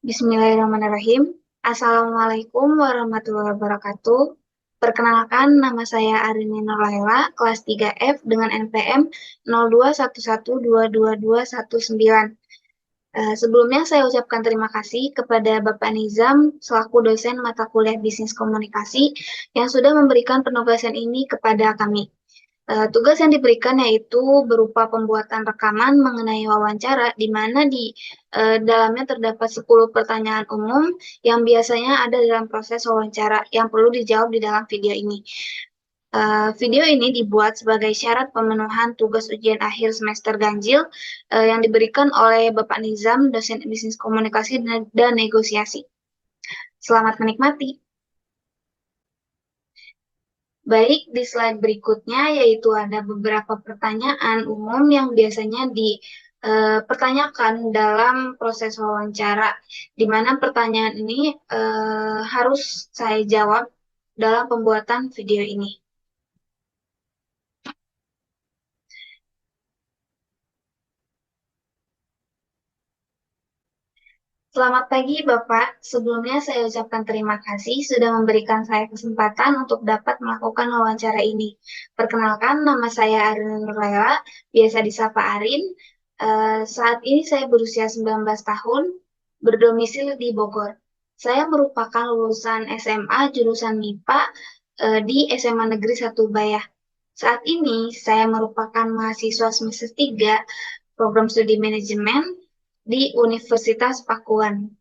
Bismillahirrahmanirrahim. Assalamualaikum warahmatullahi wabarakatuh. Perkenalkan, nama saya Arini Nurlaila, kelas 3F dengan NPM 0211222219. Sebelumnya saya ucapkan terima kasih kepada Bapak Nizam selaku dosen mata kuliah Bisnis Komunikasi yang sudah memberikan penugasan ini kepada kami. Tugas yang diberikan yaitu berupa pembuatan rekaman mengenai wawancara, di mana di dalamnya terdapat 10 pertanyaan umum yang biasanya ada dalam proses wawancara yang perlu dijawab di dalam video ini. Video ini dibuat sebagai syarat pemenuhan tugas ujian akhir semester ganjil yang diberikan oleh Bapak Nizam, dosen Bisnis Komunikasi dan Negosiasi. Selamat menikmati. Baik, di slide berikutnya yaitu ada beberapa pertanyaan umum yang biasanya dipertanyakan dalam proses wawancara, di mana pertanyaan ini harus saya jawab dalam pembuatan video ini. Selamat pagi, Bapak. Sebelumnya saya ucapkan terima kasih sudah memberikan saya kesempatan untuk dapat melakukan wawancara ini. Perkenalkan, nama saya Arin Nurlaila, biasa disapa Arin. Saat ini saya berusia 19 tahun, berdomisili di Bogor. Saya merupakan lulusan SMA jurusan MIPA di SMA Negeri 1 Bayah. Saat ini saya merupakan mahasiswa semester 3 program studi manajemen di Universitas Pakuan.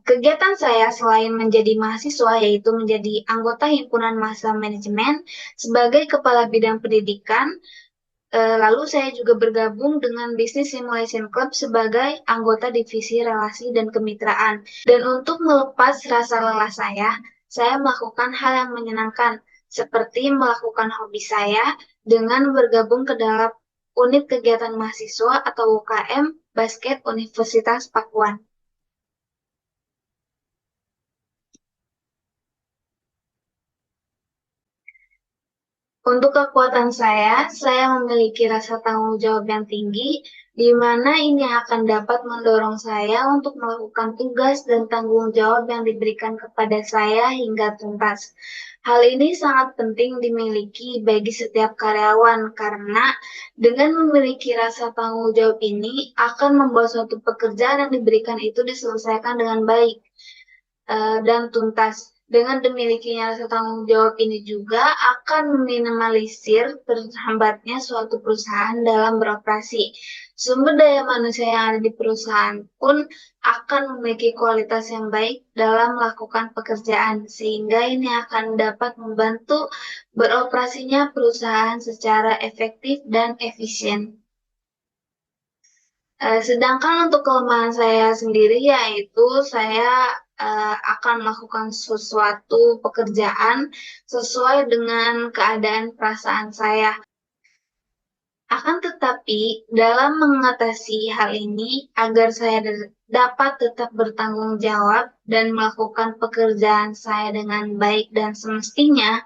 Kegiatan saya selain menjadi mahasiswa yaitu menjadi anggota himpunan mahasiswa manajemen sebagai kepala bidang pendidikan. Lalu saya juga bergabung dengan Business Simulation Club sebagai anggota divisi relasi dan kemitraan. Dan untuk melepas rasa lelah saya melakukan hal yang menyenangkan seperti melakukan hobi saya dengan bergabung ke dalam unit kegiatan mahasiswa atau UKM Basket Universitas Pakuan. Untuk kekuatan saya memiliki rasa tanggung jawab yang tinggi, di mana ini akan dapat mendorong saya untuk melakukan tugas dan tanggung jawab yang diberikan kepada saya hingga tuntas. Hal ini sangat penting dimiliki bagi setiap karyawan karena dengan memiliki rasa tanggung jawab ini akan membuat suatu pekerjaan yang diberikan itu diselesaikan dengan baik dan tuntas. Dengan dimilikinya rasa tanggung jawab ini juga akan meminimalisir terhambatnya suatu perusahaan dalam beroperasi. Sumber daya manusia yang ada di perusahaan pun akan memiliki kualitas yang baik dalam melakukan pekerjaan, sehingga ini akan dapat membantu beroperasinya perusahaan secara efektif dan efisien. Sedangkan untuk kelemahan saya sendiri yaitu saya akan melakukan sesuatu pekerjaan sesuai dengan keadaan perasaan saya. Akan tetapi, dalam mengatasi hal ini agar saya dapat tetap bertanggung jawab dan melakukan pekerjaan saya dengan baik dan semestinya,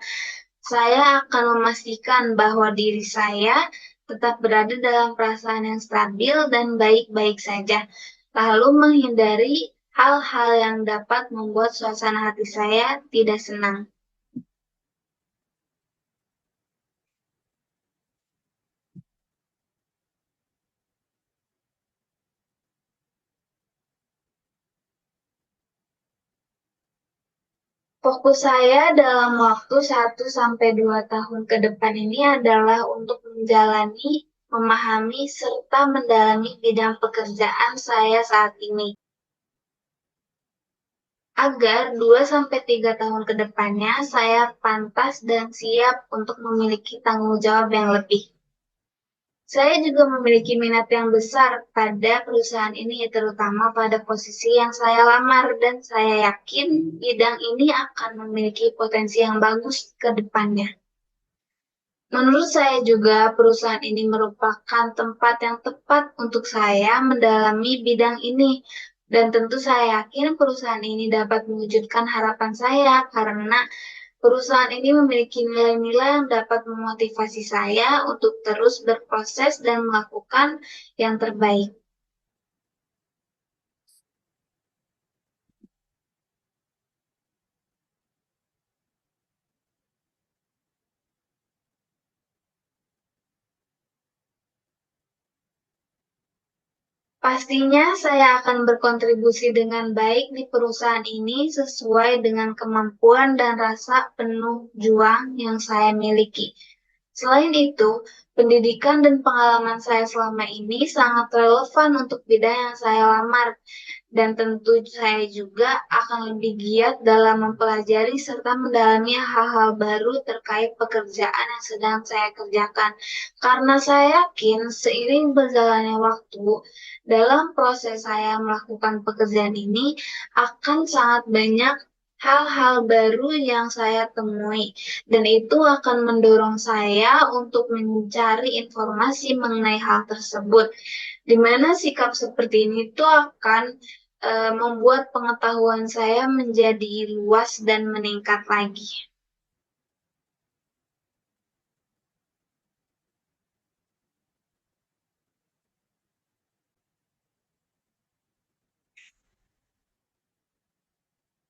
saya akan memastikan bahwa diri saya tetap berada dalam perasaan yang stabil dan baik-baik saja, lalu menghindari hal-hal yang dapat membuat suasana hati saya tidak senang. Fokus saya dalam waktu 1 sampai 2 tahun ke depan ini adalah untuk menjalani, memahami, serta mendalami bidang pekerjaan saya saat ini. Agar 2 sampai 3 tahun ke depannya saya pantas dan siap untuk memiliki tanggung jawab yang lebih. Saya juga memiliki minat yang besar pada perusahaan ini, terutama pada posisi yang saya lamar, dan saya yakin bidang ini akan memiliki potensi yang bagus ke depannya. Menurut saya juga perusahaan ini merupakan tempat yang tepat untuk saya mendalami bidang ini. Dan tentu saya yakin perusahaan ini dapat mewujudkan harapan saya karena perusahaan ini memiliki nilai-nilai yang dapat memotivasi saya untuk terus berproses dan melakukan yang terbaik. Pastinya saya akan berkontribusi dengan baik di perusahaan ini sesuai dengan kemampuan dan rasa penuh juang yang saya miliki. Selain itu, pendidikan dan pengalaman saya selama ini sangat relevan untuk bidang yang saya lamar, dan tentu saya juga akan lebih giat dalam mempelajari serta mendalami hal-hal baru terkait pekerjaan yang sedang saya kerjakan. Karena saya yakin seiring berjalannya waktu, dalam proses saya melakukan pekerjaan ini akan sangat banyak hal-hal baru yang saya temui, dan itu akan mendorong saya untuk mencari informasi mengenai hal tersebut, di mana sikap seperti ini tuh akan membuat pengetahuan saya menjadi luas dan meningkat lagi.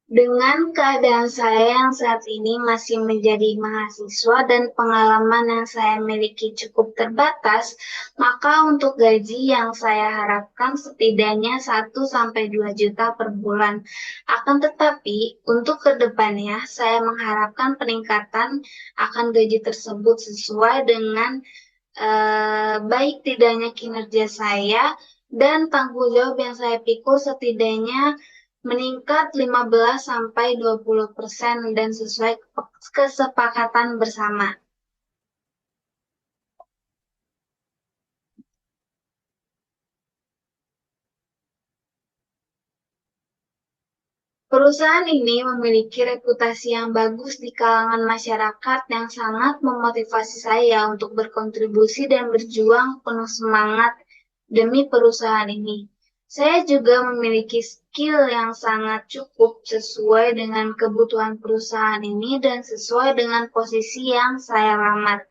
Dengan keadaan saya yang saat ini masih menjadi mahasiswa dan pengalaman yang saya miliki cukup terbatas, maka untuk gaji yang saya harapkan setidaknya 1 sampai 2 juta per bulan. Akan tetapi, untuk kedepannya saya mengharapkan peningkatan akan gaji tersebut sesuai dengan baik tidaknya kinerja saya dan tanggung jawab yang saya pikul setidaknya meningkat 15 sampai 20% dan sesuai kesepakatan bersama. Perusahaan ini memiliki reputasi yang bagus di kalangan masyarakat yang sangat memotivasi saya untuk berkontribusi dan berjuang penuh semangat demi perusahaan ini. Saya juga memiliki skill yang sangat cukup sesuai dengan kebutuhan perusahaan ini dan sesuai dengan posisi yang saya lamar.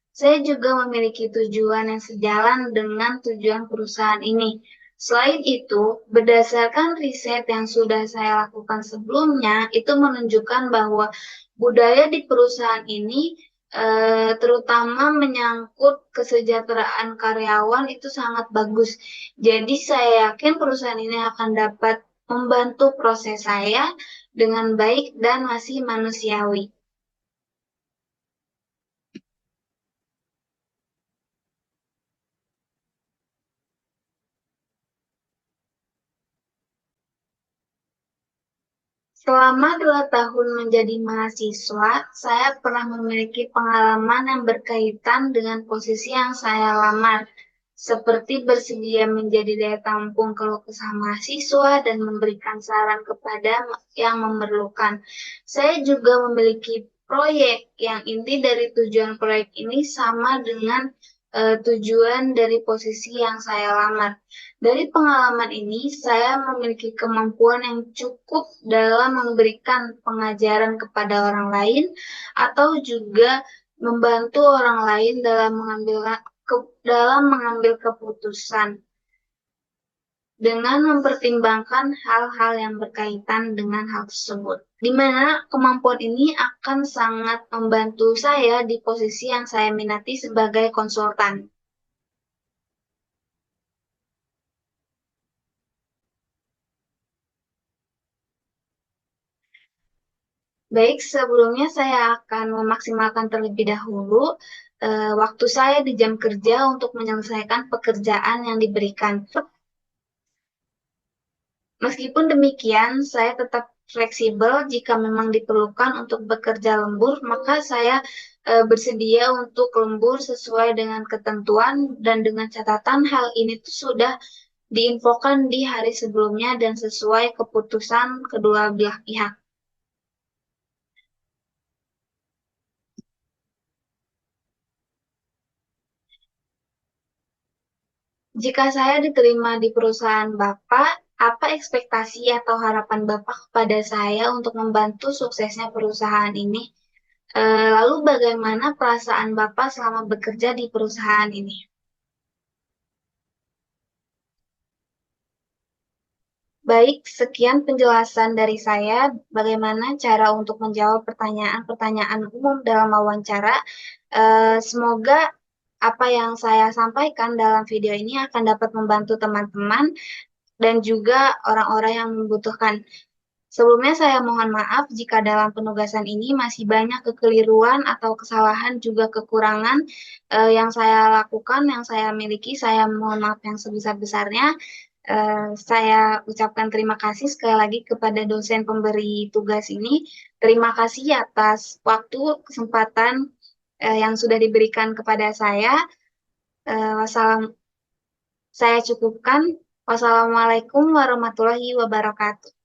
Saya juga memiliki tujuan yang sejalan dengan tujuan perusahaan ini. Selain itu, berdasarkan riset yang sudah saya lakukan sebelumnya, itu menunjukkan bahwa budaya di perusahaan ini, terutama menyangkut kesejahteraan karyawan, itu sangat bagus. Jadi, saya yakin perusahaan ini akan dapat membantu proses saya dengan baik dan masih manusiawi. Selama 2 tahun menjadi mahasiswa, saya pernah memiliki pengalaman yang berkaitan dengan posisi yang saya lamar, seperti bersedia menjadi daya tampung keluh kesah mahasiswa dan memberikan saran kepada yang memerlukan. Saya juga memiliki proyek yang inti dari tujuan proyek ini sama dengan tujuan dari posisi yang saya lamar. Dari pengalaman ini, saya memiliki kemampuan yang cukup dalam memberikan pengajaran kepada orang lain atau juga membantu orang lain dalam mengambil keputusan dengan mempertimbangkan hal-hal yang berkaitan dengan hal tersebut. Di mana kemampuan ini akan sangat membantu saya di posisi yang saya minati sebagai konsultan. Baik, sebelumnya saya akan memaksimalkan terlebih dahulu waktu saya di jam kerja untuk menyelesaikan pekerjaan yang diberikan. Meskipun demikian, saya tetap fleksibel jika memang diperlukan untuk bekerja lembur, maka saya bersedia untuk lembur sesuai dengan ketentuan dan dengan catatan hal ini tuh sudah diinfokan di hari sebelumnya dan sesuai keputusan kedua belah pihak. Jika saya diterima di perusahaan Bapak, apa ekspektasi atau harapan Bapak kepada saya untuk membantu suksesnya perusahaan ini? Lalu bagaimana perasaan Bapak selama bekerja di perusahaan ini? Baik, sekian penjelasan dari saya bagaimana cara untuk menjawab pertanyaan-pertanyaan umum dalam wawancara. Semoga apa yang saya sampaikan dalam video ini akan dapat membantu teman-teman dan juga orang-orang yang membutuhkan. Sebelumnya saya mohon maaf jika dalam penugasan ini masih banyak kekeliruan atau kesalahan juga kekurangan yang saya lakukan, yang saya miliki. Saya mohon maaf yang sebesar-besarnya. Saya ucapkan terima kasih sekali lagi kepada dosen pemberi tugas ini. Terima kasih atas waktu, kesempatan yang sudah diberikan kepada saya. Wassalam, saya cukupkan. Wassalamualaikum warahmatullahi wabarakatuh.